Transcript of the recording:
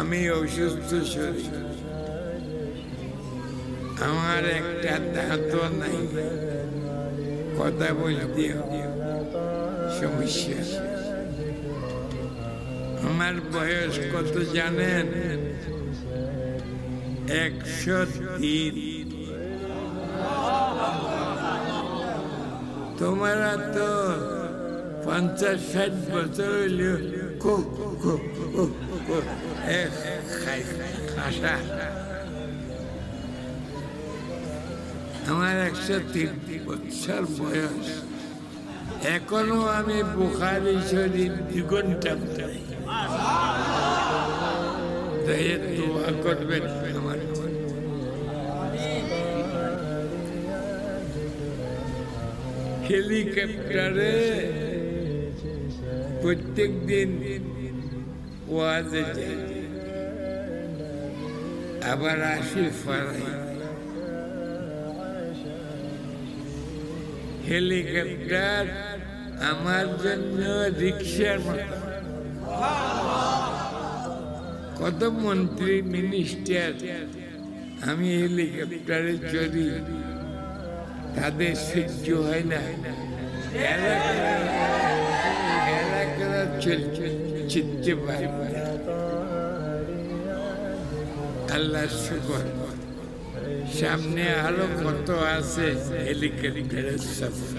আমি অসুস্থ শরীর, আমার একটা দাঁতও নাই, কথা বলতে সমস্যা। আমার বয়স কত জানেন? 103। তোমারা তো 50-60 বছর হইল খাসা। আমার 103 বছর বয়স, এখনো আমি বুখারী শরীফ 2 ঘন্টা পড়ি। দোয়া করবেন আমার। হেলিকপ্টারে প্রত্যেক দিন ওয়াজে যাই, আবার আসি ফরাই। হেলিকপ্টার আমার জন্য রিক্সার মতো। কত মন্ত্রী মিনিস্টার আমি হেলিকপ্টারে চড়ি, তাদের সহ্য হয় না, চিনতে পারে। আল্লাহ শুকর, সামনে আরো কত আছে হেলিকপ্টারের সফর।